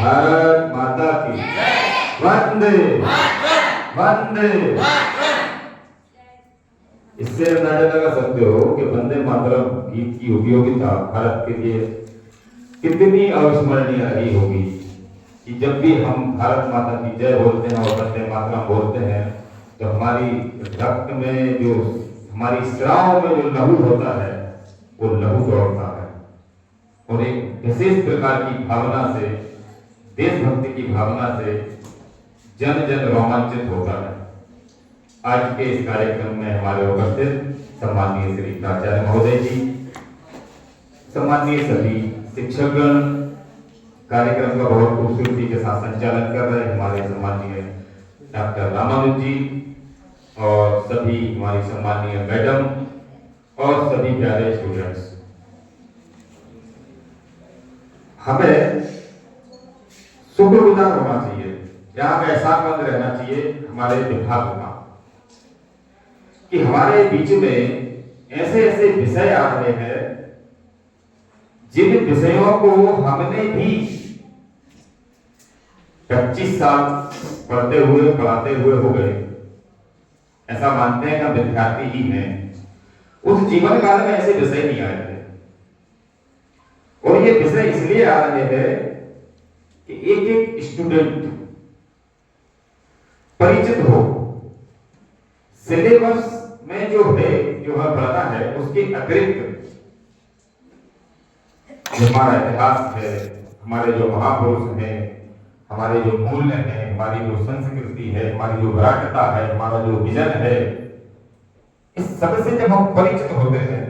भारत माता की वंदे वंदे। इससे अंदाजा लगा सकते हो कि वंदे मातरम गीत की उपयोगिता भारत के लिए कितनी अविस्मरणीय रही होगी कि जब भी हम भारत माता की जय बोलते हैं और वंदे मातरम बोलते हैं तो हमारी रक्त में जो हमारी स्राव में जो लहू होता है वो लहू दौड़ता है और एक विशेष प्रकार की भावना से, देशभक्ति की भावना से जन जन रोमांचित होता है। आज के इस कार्यक्रम में हमारे उपस्थित सम्माननीय श्री प्राचार्य महोदय जी, सम्माननीय सभी शिक्षकगण, कार्यक्रम का बहुत खूबसूरती के साथ संचालन कर रहे हमारे सम्माननीय डॉक्टर रामानुज जी और सभी हमारी सम्माननीय मैडम और सभी प्यारे स्टूडेंट्स। हमें शुक्रगुजार होना चाहिए, यहाँ एहसासमंद रहना चाहिए हमारे विभाग का कि हमारे बीच में ऐसे ऐसे विषय आ रहे हैं जिन विषयों को हमने भी 25 साल पढ़ाते हुए हो गए, ऐसा मानते हैं कि हम विद्यार्थी ही हैं। उस जीवन काल में ऐसे विषय नहीं आए थे और ये विषय इसलिए आ रहे हैं कि एक एक स्टूडेंट परिचित हो, सिलेबस में जो है पढ़ना है उसके अतिरिक्त जो हमारा इतिहास है, हमारे जो महापुरुष हैं, हमारे जो मूल्य हैं, हमारी जो संस्कृति है, हमारी जो विराटता है, हमारा जो विजन है, इस सब से जब हम परिचित होते हैं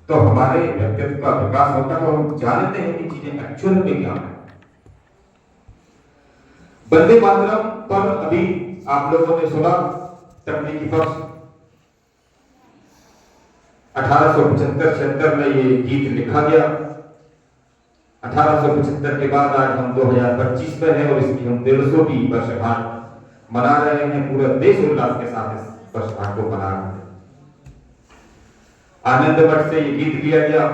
तो हमारे व्यक्तित्व का विकास होता है और हम जानते हैं कि चीजें एक्चुअल में क्या है। वंदे मातरम पर अभी आप लोगों ने सुना तकनीकी पक्ष 1875-76 में ये गीत लिखा गया। 1875 के बाद आज हम 2025 में हैं और इसकी हम 150वीं वर्षगांठ मना रहे हैं। पूरा देश उल्लास के साथ इस वर्षगांठ को मना रहे हैं। आनंद मठ से ये गीत लिया गया।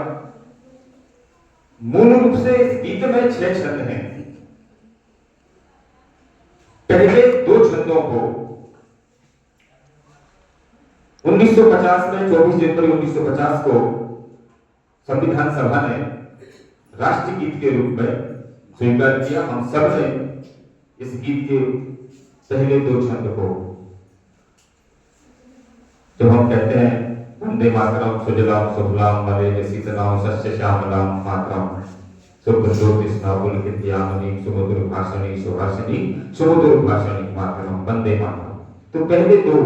मूल रूप से इस गीत में 6 छंद हैं। पहले 2 छंदों को 1950 में 24 जनवरी 1950 को संविधान सभा ने राष्ट्रीय गीत के रूप में स्वीकार किया। हम सब ने इस गीत के पहले 2 छंद को, जब हम कहते हैं वंदे मातरम सुजलाम सुफलाम मलयज शीतलाम सस्य श्यामलाम मातरम सुप्रज्योतिष्णा पुलकितयामिनी सुमधुर भाषणी सुभाषिनी सुमधुर भाषणी मातरम वंदे मातरम, तो पहले 2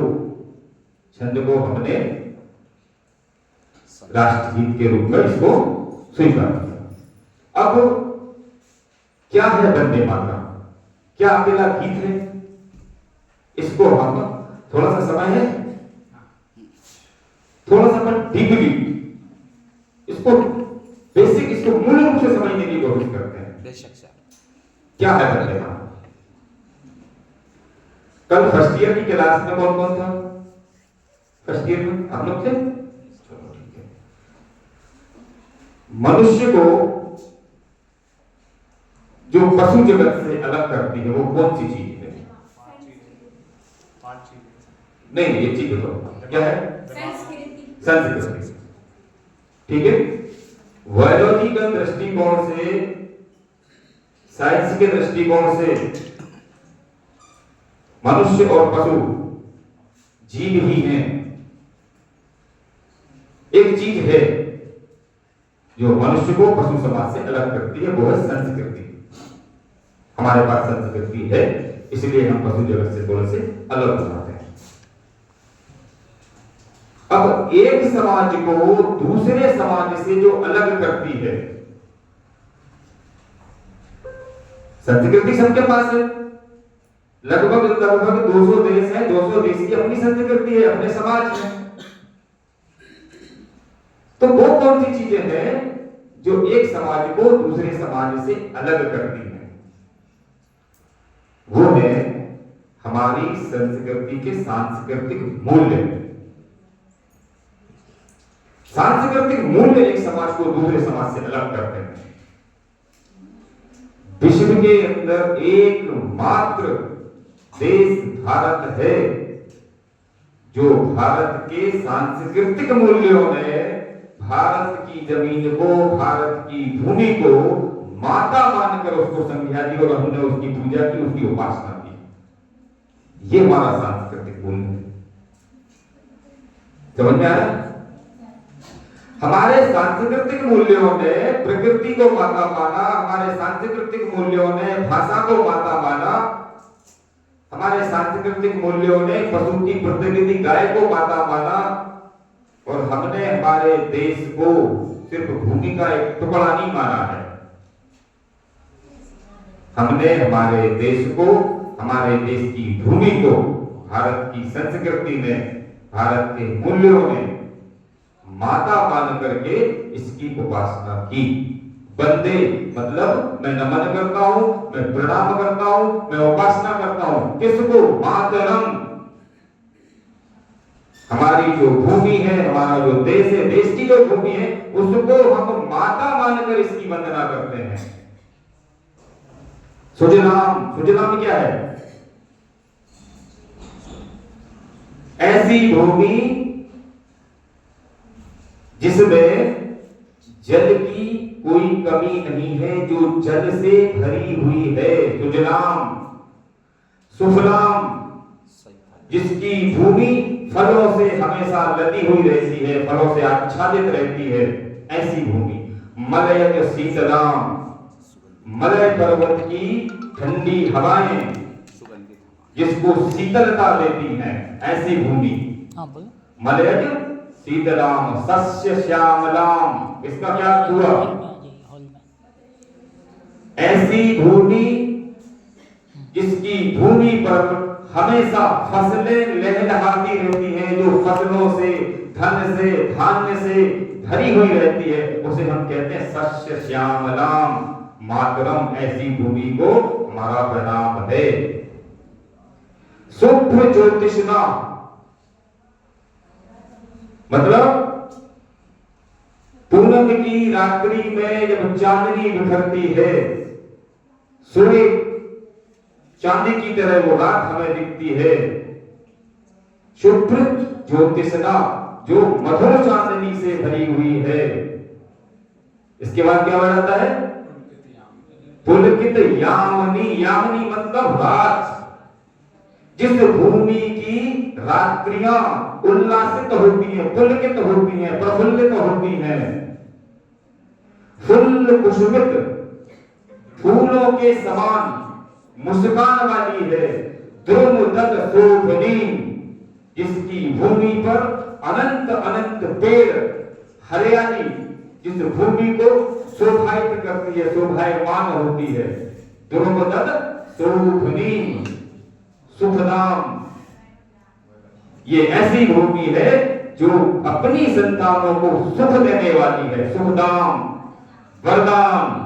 छंद को हमने राष्ट्रगीत के रूप में इसको स्वीकार किया। अब क्या है वंदे मातरम? क्या अकेला गीत है? इसको हम थोड़ा सा समय है, थोड़ा सा डीपली इसको बेसिक, इसको मूल रूप से समझने की कोशिश करते हैं। बेशक सर, क्या है वंदे मातरम? कल फर्स्ट ईयर की क्लास में कौन कौन था? फर्स्ट ईयर में आप लोग थे? चलो ठीक है। मनुष्य को जो पशु जगत से अलग करती है वो कौन सी चीज है? नहीं, ये चीज बताओ क्या है? संस्कृति। ठीक है। बायोलॉजिकल दृष्टिकोण से, साइंस के दृष्टिकोण से मनुष्य और पशु जीव ही हैं। एक चीज है जो मनुष्य को पशु समाज से अलग करती है, वो है संस्कृति। हमारे पास संस्कृति है, इसलिए हम पशु जगत से थोड़े से अलग हो जाते हैं। अब एक समाज को दूसरे समाज से जो अलग करती है, संस्कृति सबके पास है। लगभग 200 देश है, 200 देश की अपनी संस्कृति है, अपने समाज है। तो वो कौन सी चीजें हैं जो एक समाज को दूसरे समाज से अलग करती है? वो है हमारी संस्कृति के सांस्कृतिक मूल्य। सांस्कृतिक मूल्य एक समाज को दूसरे समाज से अलग करते हैं। के अंदर एकमात्र देश भारत है जो भारत के सांस्कृतिक मूल्यों ने भारत की जमीन को, भारत की भूमि को माता मानकर उसको संज्ञा दी और हमने उसकी पूजा की, उसकी उपासना की। ये हमारा सांस्कृतिक मूल्य है। समझ में आ रहा है? हमारे सांस्कृतिक मूल्यों ने प्रकृति को माता माना, हमारे सांस्कृतिक मूल्यों ने भाषा को माता माना, हमारे सांस्कृतिक मूल्यों ने पशु की प्रतिनिधि गाय को माता माना, और हमने हमारे देश को सिर्फ भूमि का एक टुकड़ा नहीं माना है। हमने हमारे देश को, हमारे देश की भूमि को भारत की संस्कृति ने, भारत के मूल्यों ने माता मान करके इसकी उपासना की। बंदे मतलब मैं नमन करता हूं, मैं प्रणाम करता हूं, मैं उपासना करता हूं। किसको? मातरम। हमारी जो भूमि है, हमारा जो देश है, देश की जो भूमि है, उसको हम माता मानकर इसकी वंदना करते हैं। सुजलाम, सुजलाम क्या है? ऐसी भूमि जिसमें जल की कोई कमी नहीं है, जो जल से भरी हुई है। सुजलाम। सुफलाम, जिसकी भूमि फलों से हमेशा लदी हुई रहती है, फलों से आच्छादित रहती है, ऐसी भूमि। मलयज शीतलाम, मलय पर्वत की ठंडी हवाएं जिसको शीतलता देती हैं, ऐसी भूमि। मलयज शीतलाम सस्य श्यामलाम, इसका क्या हुआ? ऐसी भूमि जिसकी भूमि पर हमेशा फसलें लहलहाती रहती हैं, जो फसलों से, धन से, धान्य से भरी हुई रहती है, उसे हम कहते हैं सस्य श्यामलाम मातरम। ऐसी भूमि को हमारा प्रणाम है। शुभ्र ज्योतिषना मतलब पूनम की रात्रि में जब चांदनी बिखरती है, सूर्य चांदी की तरह वो रात हमें दिखती है। शुभ्र ज्योतिषना, जो मधुर चांदनी से भरी हुई है। इसके बाद क्या बढ़ाता है? पुलकित यामिनी, यामिनी मतलब रात। जिस भूमि की रात्रियां उल्लासित होती हैं, पुलकित होती हैं, प्रफुल्लित होती हैं, फुल्ल कुसुमित, फूलों के समान मुस्कान वाली है। द्रुम दत्त शोभनी, जिसकी भूमि पर अनंत अनंत पेड़, हरियाली जिस भूमि को शोभायित करती है, शोभायमान होती है। द्रुम दत्त शोभनी, सुखदाम, ये ऐसी भूमि है जो अपनी संतानों को सुख देने वाली है। सुखदाम, वरदान,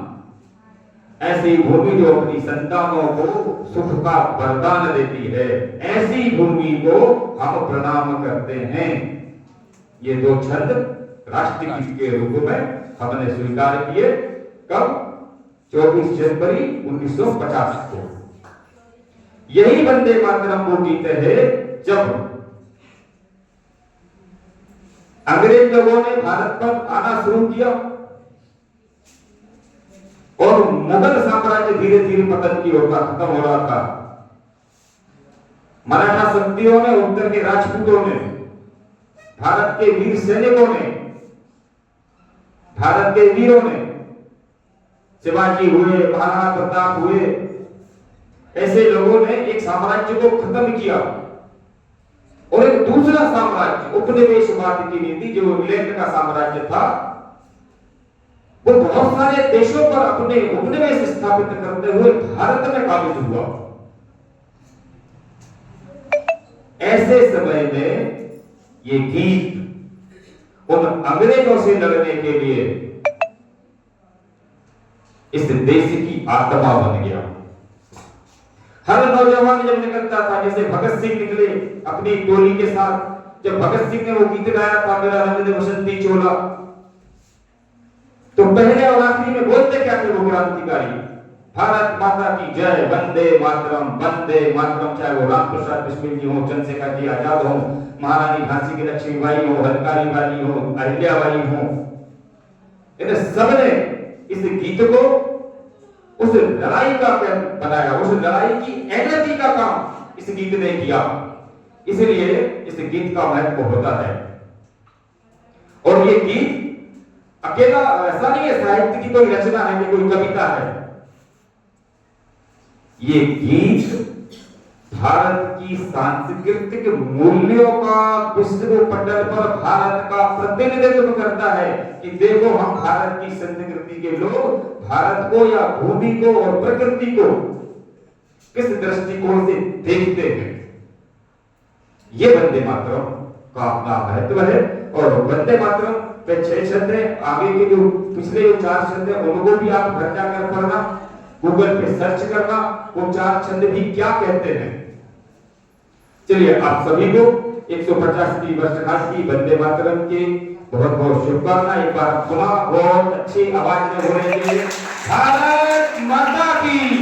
ऐसी भूमि जो अपनी संतानों को सुख का वरदान देती है, ऐसी भूमि को हम प्रणाम करते हैं। ये दो छंद राष्ट्रगीत के रूप में हमने स्वीकार किए। कब? 24 जनवरी 1950 को। यही वंदे मातरम वो गीत है जब अंग्रेज लोगों ने भारत पर आना शुरू किया और मुगल साम्राज्य धीरे धीरे पतन की ओर खत्म हो रहा था। मराठा शक्तियों ने, उत्तर के राजपूतों ने, भारत के वीर सैनिकों ने, भारत के वीरों ने, शिवाजी हुए, महाराणा प्रताप हुए, ऐसे लोगों ने एक साम्राज्य को खत्म किया और एक दूसरा साम्राज्य, उपनिवेशवाद की नीति, जो इंग्लैंड का साम्राज्य था, वो बहुत सारे देशों पर अपने उपनिवेश स्थापित करते हुए भारत में काबिज हुआ। ऐसे समय में ये गीत उन अंग्रेजों से लड़ने के लिए इस देश की आत्मा बन गया। हर नौजवान जब निकलता था, जैसे भगत सिंह निकले अपनी टोली के साथ, जब भगत सिंह ने वो गीत गाया था, मेरा रंग दे बसंती चोला, तो पहले और आखिरी में बोलते क्या थे वो क्रांतिकारी? भारत माता की जय, वंदे मातरम, वंदे मातरम। चाहे वो राम प्रसाद बिस्मिल जी हो, चंद्रशेखर जी आजाद हो, महारानी झांसी की लक्ष्मीबाई हो, हलकारी बाई हो, अहिल्याबाई हो, इन सबने इस गीत को उस लड़ाई का बनाया, उस लड़ाई की एनर्जी का काम इस गीत ने किया। इसलिए इस गीत का महत्व होता है। और ये गीत अकेला ऐसा नहीं है साहित्य की कोई रचना है कि कोई कविता है। ये गीत भारत की सांस्कृतिक मूल्यों का विश्व पटल पर भारत का प्रतिनिधित्व करता है कि देखो हम भारत की संस्कृति के लोग भारत को या भूमि को और प्रकृति को किस दृष्टिकोण से देखते हैं। ये वंदे मातरम का अपना महत्व है। और वंदे मातरम पे 6 छंद है, आगे के जो पिछले जो 4 छंद है उनको भी आप घर जाकर पढ़ना, गूगल पे सर्च करना वो 4 छंद भी क्या कहते हैं। चलिए आप सभी को 150वीं वर्षगांठ की वंदे मातरम की बहुत बहुत शुभकामनाएं। एक बार पुनः बहुत अच्छी आवाज में बोलेंगे भारत माता की